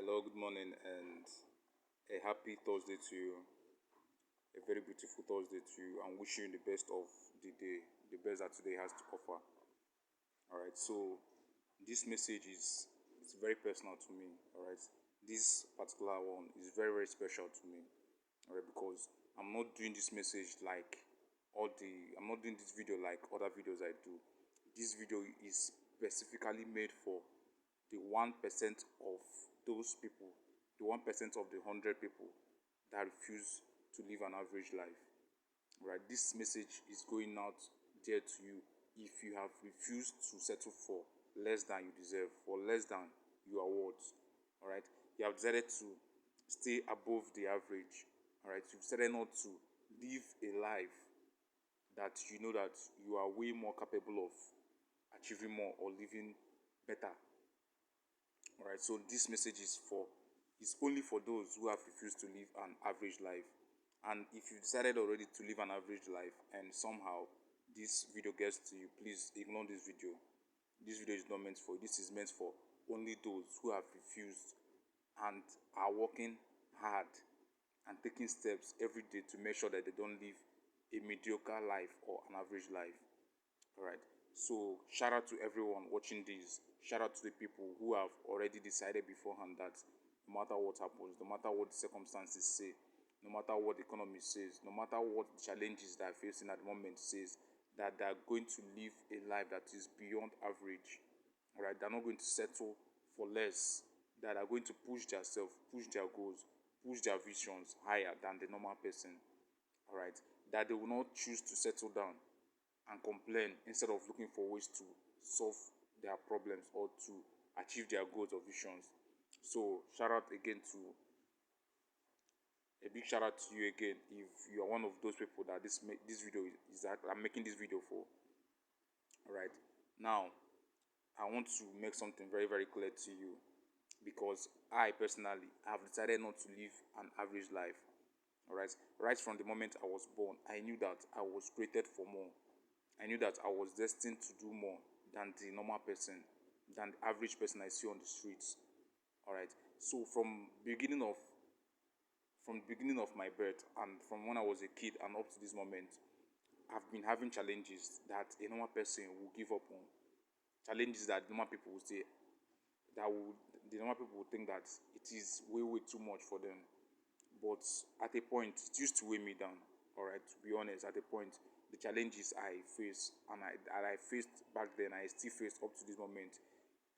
Hello, good morning, and a happy Thursday to you. A very beautiful Thursday to you, and wishing you the best of the day, the best that today has to offer. All right, so this message is it's very personal to me. All right, this particular one is very special to me. All right, because I'm not doing this message like I'm not doing this video like other videos I do. This video is specifically made for the 1% of those people, the 1% of the 100 people that refuse to live an average life. Right? This message is going out there to you if you have refused to settle for less than you deserve, for less than you are worth. All right? You have decided to stay above the average. All right? You've decided not to live a life that you know that you are way more capable of achieving more or living better. All right, so this message is only for those who have refused to live an average life. And if you decided already to live an average life and somehow this video gets to you, please ignore this video. This video is not meant for you. This is meant for only those who have refused and are working hard and taking steps every day to make sure that they don't live a mediocre life or an average life. All right. So shout out to everyone watching this. Shout out to the people who have already decided beforehand that no matter what happens, no matter what the circumstances say, no matter what the economy says, no matter what the challenges that are facing at the moment says, that they are going to live a life that is beyond average. All right. They're not going to settle for less. That are going to push themselves, push their goals, push their visions higher than the normal person. All right. That they will not choose to settle down and complain instead of looking for ways to solve their problems or to achieve their goals or visions. So shout out again to a big shout out to you again if you are one of those people that this video is that I'm making this video for. All right. Now I want to make something very clear to you because I personally have decided not to live an average life. All right. Right from the moment I was born, I knew that I was created for more. I knew that I was destined to do more than the normal person, than the average person I see on the streets. All right. So from the beginning of my birth and from when I was a kid and up to this moment, I've been having challenges that a normal person will give up on. Challenges that normal people will say that would the normal people would think that it is way too much for them. But at a point, it used to weigh me down. All right, to be honest, at a point, the challenges I face and I faced back then, I still face up to this moment,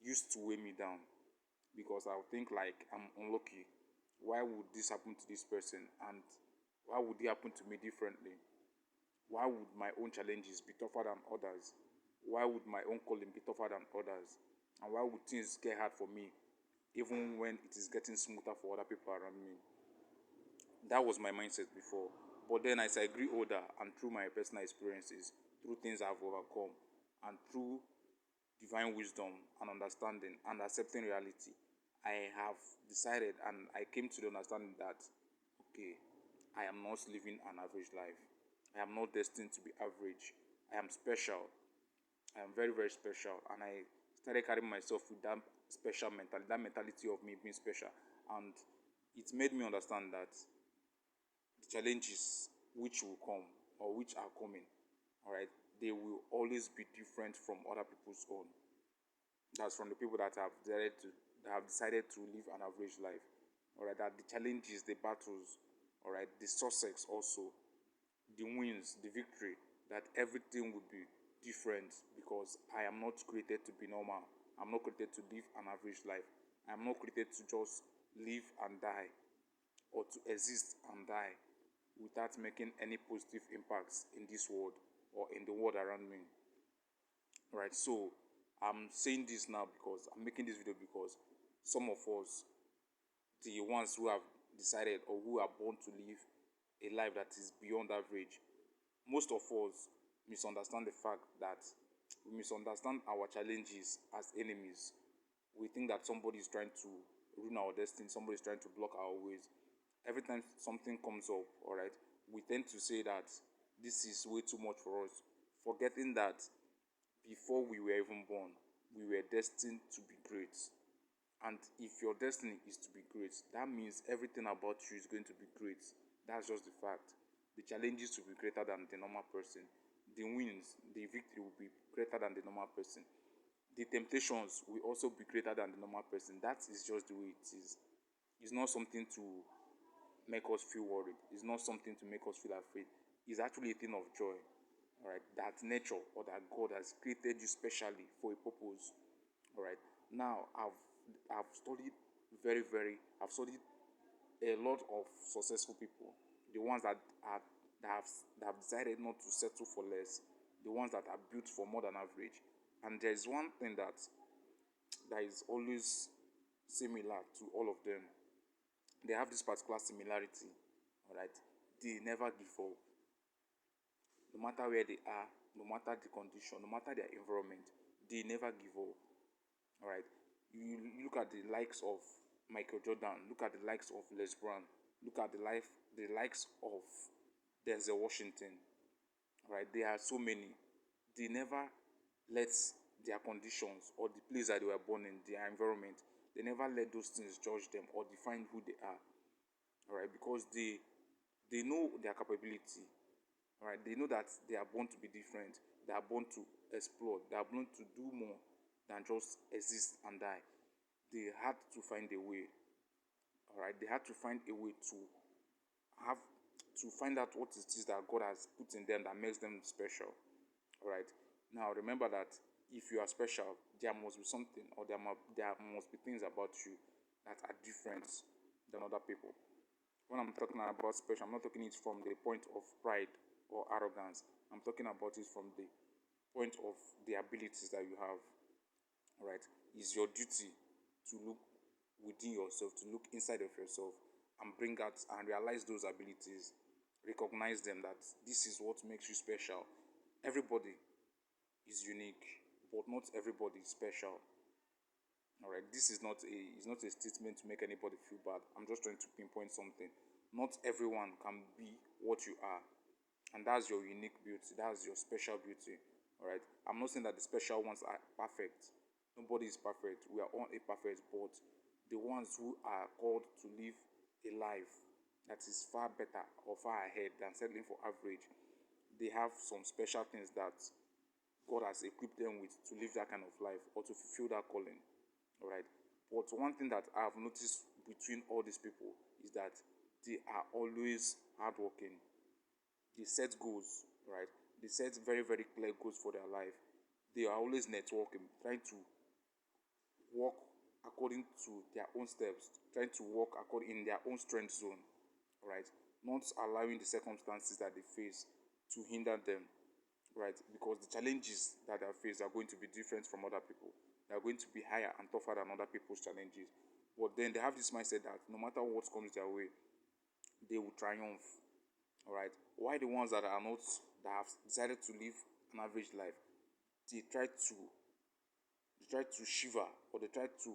used to weigh me down because I would think like I'm unlucky. Why would this happen to this person, and why would it happen to me differently? Why would my own challenges be tougher than others? Why would my own calling be tougher than others? And why would things get hard for me, even when it is getting smoother for other people around me? That was my mindset before. But then as I grew older and through my personal experiences, through things I've overcome, and through divine wisdom and understanding and accepting reality, I have decided and I came to the understanding that, okay, I am not living an average life. I am not destined to be average. I am special. I am very special. And I started carrying myself with that special mentality, that mentality of me being special. And it made me understand that the challenges which will come or which are coming, all right, they will always be different from other people's own. That's from the people that have decided to live an average life. All right, that the challenges, the battles, all right, the success also, the wins, the victory, that everything will be different because I am not created to be normal. I'm not created to live an average life. I'm not created to just live and die or to exist and die without making any positive impacts in this world or in the world around me. Right, so I'm saying this now because I'm making this video because some of us, the ones who have decided or who are born to live a life that is beyond average, most of us misunderstand the fact that we misunderstand our challenges as enemies. We think that somebody is trying to ruin our destiny, somebody is trying to block our ways. Every time something comes up, all right, we tend to say that this is way too much for us, forgetting that before we were even born, we were destined to be great. And if your destiny is to be great, that means everything about you is going to be great. That's just the fact. The challenges will be greater than the normal person. The wins, the victory will be greater than the normal person. The temptations will also be greater than the normal person. That is just the way it is. It's not something to make us feel worried. It's not something to make us feel afraid. It's actually a thing of joy. Alright, that nature or that God has created you specially for a purpose. Alright. Now I've studied I've studied a lot of successful people. The ones that have decided not to settle for less, the ones that are built for more than average. And there's one thing that is always similar to all of them. They have this particular similarity. Alright. They never give up. No matter where they are, no matter the condition, no matter their environment, they never give up. Alright. You look at the likes of Michael Jordan, look at the likes of Les Brown, look at the likes of Denzel Washington. Right? There are so many. They never let their conditions or the place that they were born in, their environment, they never let those things judge them or define who they are. Alright, because they know their capability. Alright, they know that they are born to be different. They are born to explore. They are born to do more than just exist and die. They had to find a way. Alright, they had to find a way have to find out what it is that God has put in them that makes them special. Alright. Now remember that if you are special, there must be something or there must be things about you that are different than other people. When I'm talking about special, I'm not talking it from the point of pride or arrogance. I'm talking about it from the point of the abilities that you have. Alright. It's your duty to look within yourself, to look inside of yourself and bring out and realize those abilities. Recognize them that this is what makes you special. Everybody is unique, but not everybody is special. Alright, this is not a statement to make anybody feel bad. I'm just trying to pinpoint something. Not everyone can be what you are. And that's your unique beauty. That's your special beauty. Alright. I'm not saying that the special ones are perfect. Nobody is perfect. We are all imperfect, but the ones who are called to live a life that is far better or far ahead than settling for average, they have some special things that God has equipped them with to live that kind of life or to fulfill that calling. Alright. But one thing that I've noticed between all these people is that they are always hardworking. They set goals, right? They set very, very clear goals for their life. They are always networking, trying to walk according to their own steps, trying to walk according in their own strength zone, right? Not allowing the circumstances that they face to hinder them, right? Because the challenges that they face are going to be different from other people. They are going to be higher and tougher than other people's challenges. But then they have this mindset that no matter what comes their way, they will triumph. Alright. Why the ones that have decided to live an average life, they try to shiver or they try to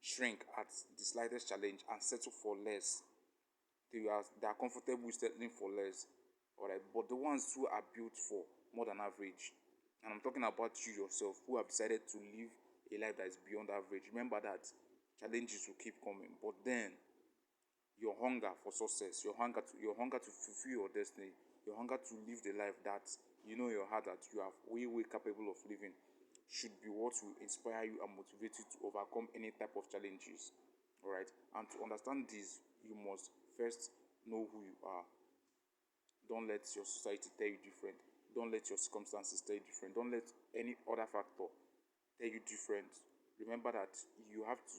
shrink at the slightest challenge and settle for less. They are comfortable with settling for less. Alright. But the ones who are built for more than average, and I'm talking about you yourself, who have decided to live a life that is beyond average. Remember that challenges will keep coming, but then your hunger for success, your hunger to fulfill your destiny, your hunger to live the life that you know in your heart that you are way capable of living should be what will inspire you and motivate you to overcome any type of challenges. Alright. And to understand this, you must first know who you are. Don't let your society tell you different. Don't let your circumstances tell you different. Don't let any other factor tell you different. Remember that you have to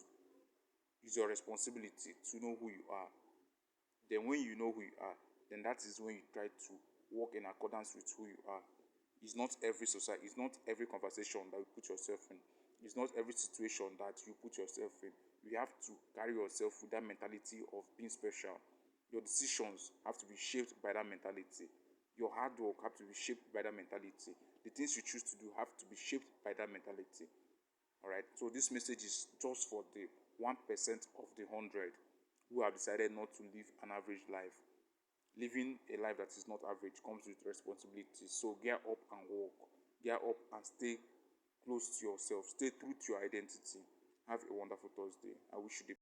it's your responsibility to know who you are. Then when you know who you are, then that is when you try to work in accordance with who you are. It's not every society, it's not every conversation that you put yourself in. It's not every situation that you put yourself in. You have to carry yourself with that mentality of being special. Your decisions have to be shaped by that mentality. Your hard work have to be shaped by that mentality. The things you choose to do have to be shaped by that mentality. Alright, so this message is just for the 1% of the 100 who have decided not to live an average life. Living a life that is not average comes with responsibility. So gear up and walk. Gear up and stay close to yourself. Stay true to your identity. Have a wonderful Thursday. I wish you the